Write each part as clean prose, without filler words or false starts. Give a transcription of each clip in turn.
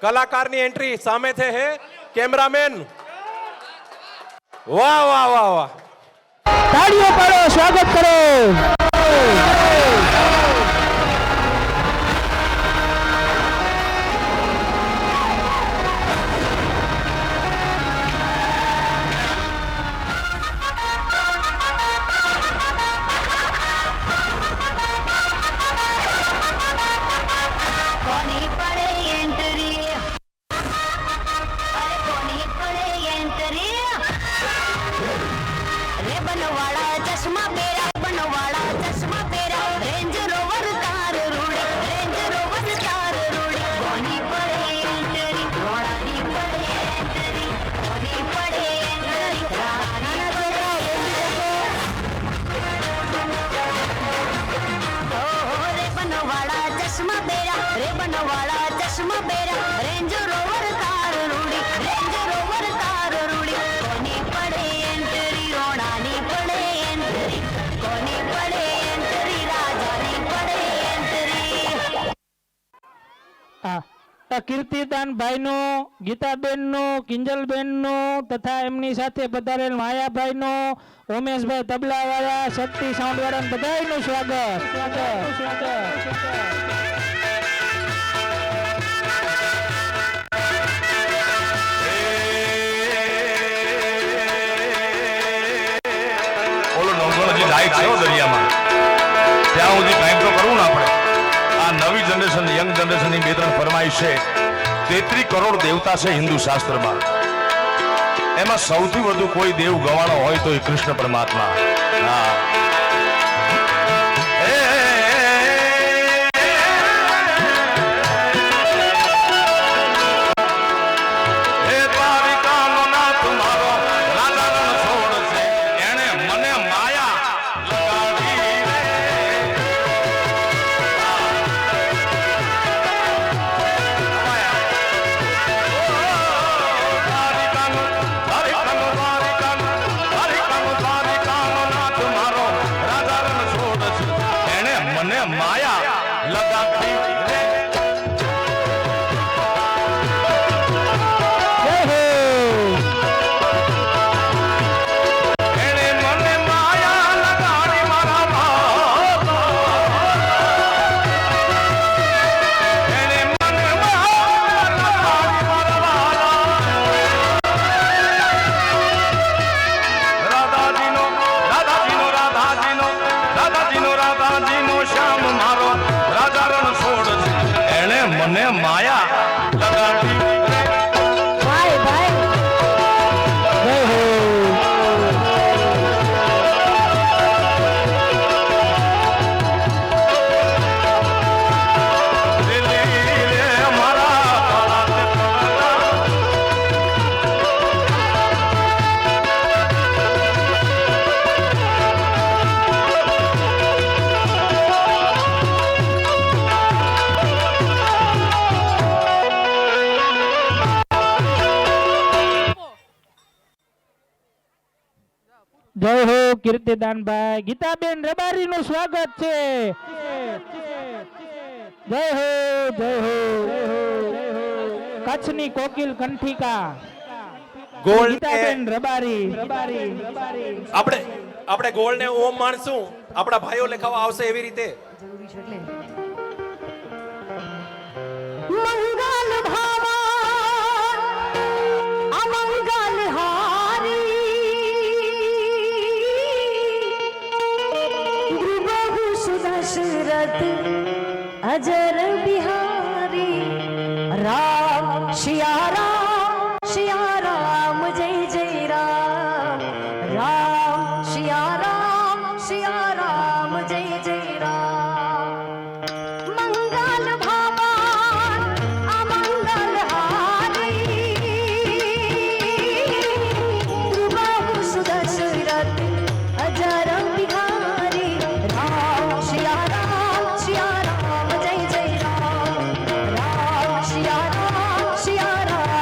કલાકારની entry સામેથી હે cameraman વાહ વાહ વાહ વાહ તાળીઓ પાડો સ્વાગત કરો કીર્તિદાન ભાઈ નું, ગીતાબેન નું, કિંજલબેન નું તથા એમની સાથે પધારેલ માયાભાઈ નું, ઉમેશભાઈ તબલા વાળા, શક્તિ સાઉન્ડ વાળા બધાનું સ્વાગત. દરિયામાં ત્યાં સુધી કાંઈક તો કરવું ને આપણે. આ નવી જનરેશન, યંગ જનરેશનની બે ત્રણ ફરમાઈશ છે. 33 કરોડ દેવતા છે હિન્દુ શાસ્ત્રમાં. એમાં સૌથી વધુ કોઈ દેવ ગવાણો હોય તો એ કૃષ્ણ પરમાત્મા. હા, જય હો કીર્તિદાનભાઈ. ગીતાબેન રબારી નું સ્વાગત છે. જય હો, જય હો. કચ્છની કોકિલ કંઠિકા ગીતાબેન રબારી. આપણે ગોળ ને ઓમ માણશું, આપણા ભાઈઓ લેખાવા આવશે એવી રીતે. મંગલ ભાવા અમંગલ હારી દ્રુબહુ સુદશરથ અજર બિહારી રામ શિયા રામ જય જય રામ રામ શિયા રામ જય જય રામ મંગલ ભાવા અમંગલ હારી દ્રુબહુ સુદશરથ અજર બિહારી રામ શિયા રામ જય જય રામ રામ શિયા રામ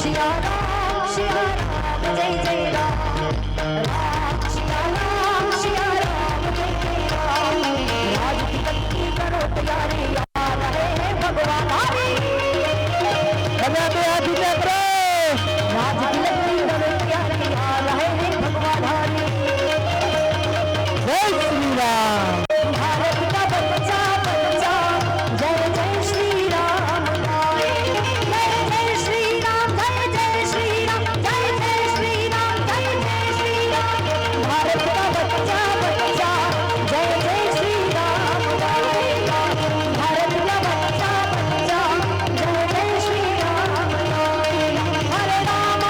सिया राम जय जय राम सिया राम जय जय राम। राज की गद्दी करो तैयारी आ रहे हैं भगवान हरि। તમે બે હાથ ઊંચા કરો। राज की गद्दी करो तैयारी आ रहे हैं भगवान हरि। જય શ્રી રામ। भारत का बच्चा बच्चा जय जय श्री राम गाए। जय जय श्री राम जय जय श्री राम जय जय श्री राम जय जय श्री राम। भारत का बच्चा बच्चा जय जय श्री राम गाए। भारत का बच्चा बच्चा जय जय श्री राम गाए। हरे राम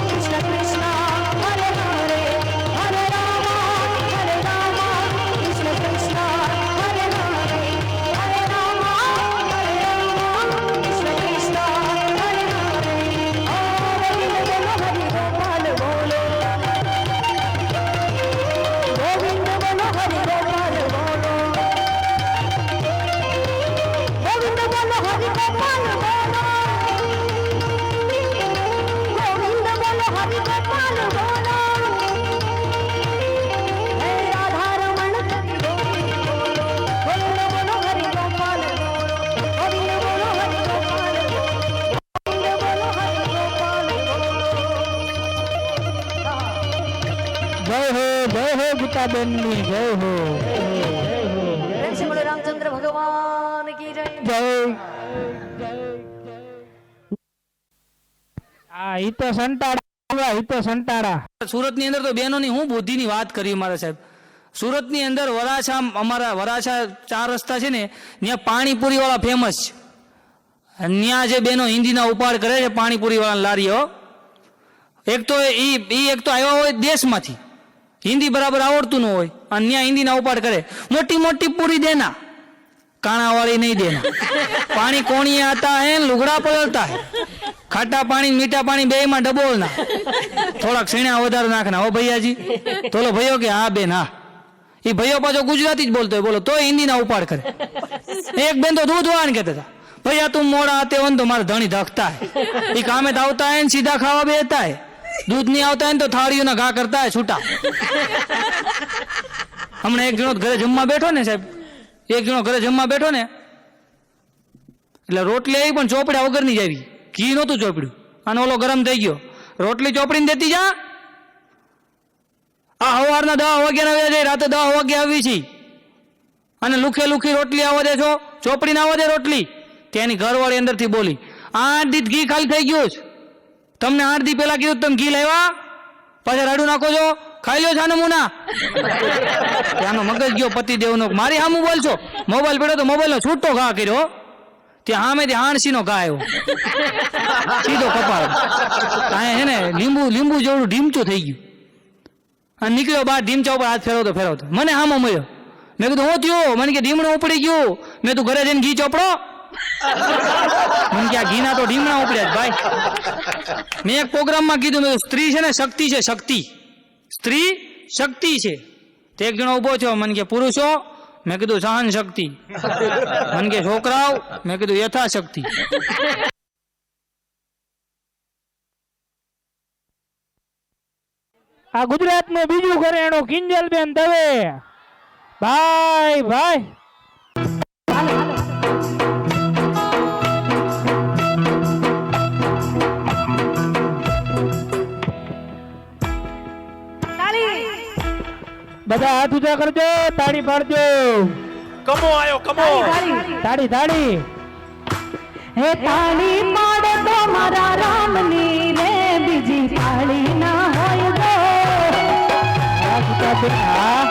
कृष्ण कृष्ण हरे हरे। हरे राम कृष्ण कृष्ण हरे हरे। हरे राम कृष्ण कृष्ण हरे हरे। गोविंद बोलो हरि गोपाल बोलो। गोविंद बोलो हरि गोपाल बोलो। गोविंद बोलो हरि गोपाल बोलो। हे राधा रमण हरि गोविंद बोलो। गोविंद बोलो हरि गोपाल बोलो। गोविंद बोलो हरि गोपाल बोलो। गोविंद बोलो हरि गोपाल बोलो। જય હો ગીતાબેન ની જય હો। प्रेम से बोलो रामचंद्र भगवान की जय। જય આ ઈ તો સંટાડા ઈ તો સંટાડા। સુરતની અંદર તો બહેનોની હું બુદ્ધિની વાત કરી મારા સાહેબ। સુરતની અંદર વરાછા અમારા વરાછા 4 રસ્તા છે ને ત્યાં પાણીપુરી વાળા ફેમસ છે। ત્યાં જે બહેનો હિન્દીના ઉપાડ કરે છે પાણીપુરી વાળા લારીઓ, એક તો એક તો આવ્યા હોય દેશમાંથી, હિન્દી બરાબર આવડતું ન હોય અને ત્યાં હિન્દીના ઉપાડ કરે। મોટી મોટી પૂરી દેના, કાણા वाली नहीं देना। पानी कोणिए आता है लुगड़ा पलळता है। खाटा पानी मीठा पानी बे में डबोलना, थोड़ा छीणा वधारे नाखना। हो भैयाजी तोलो भैयो के हाँ बेन हाँ। ये भैया पाछो गुजराती ज बोलतो है, बोलो तो हिंदी ना उपाड़ करे। एक बेन तो दूध वाण कहता था, भैया तुम मोड़ा आते हो तो मारा धनी धकता है। ये कामे तो आवता है सीधा खावा बेहता है, दूध नहीं आवता है तो थाड़ियों ना घा करता है छूटा। हमने एक जणो घरे जमवा बैठो ने साहेब, एक जणो घरे जमवा बैठो ने એટલે રોટલી આવી પણ ચોપડા વગરની જ આવી, ઘી નહોતું ચોપડ્યું અને ઓલો ગરમ થઈ ગયો। રોટલી ચોપડીને દેતી જા, આ સવારના 10 વાગ્યાના આવ્યા છે, રાતે 10 વાગે આવી છે અને લુખે લુખી રોટલી આવો દે છો, ચોપડીને આવો દે રોટલી। ત્યાંની ઘરવાળી અંદરથી બોલી, 8 દી ઘી ખાલી થઈ ગયું છે, તમને 8 દી પહેલા કીધું તમે ઘી લાવ્યા, પાછા રાડું નાખો છો, ખાઈ લો છાનું મુના। ત્યાંનો મગજ ગયો પતિદેવનો, મારી સામું બોલશો? મોબાઈલ પડ્યો તો મોબાઈલનો છૂટો ઘા કર્યો, ત્યાં સામેથી હાણસીનો ઘા આવ્યો, સીધો કપાળ। ત્યાં હે ને લીંબુ જેવડું ઢીમચું થઈ ગયું અને નીકળ્યો બહાર, ઢીમચા ઉપર હાથ ફેરવતો મને સામો મળ્યો। મેં કીધું હું થયું? મને કે ઢીમણું ઉપડી ગયું। મેં તું ઘરે જઈને ઘી ચોપડો? મને કે આ ઘીના તો ઢીમણા ઉપડ્યા ભાઈ। મેં એક પ્રોગ્રામમાં કીધું, મેં સ્ત્રી છે ને શક્તિ છે, શક્તિ, સ્ત્રી શક્તિ છે। તે એક જણો ઉભો છો, મને કે પુરુષો? મેં કીધું સહન શક્તિ। મને કે છોકરાઓ? મેં કીધું યથાશક્તિ। આ ગુજરાતનું બીજું ઘરેણું કિંજલબેન દવે, ભાઈ ભાઈ। બધા હાથ ઊંચા કરજો, તાળી પાડજો। કમો આયો કમો। તાળી તાળી। હે તાળી પાડે તો મારા રામની રે, બીજી તાળી ના હોય ગો। હાથ ઊંચા કરી, હા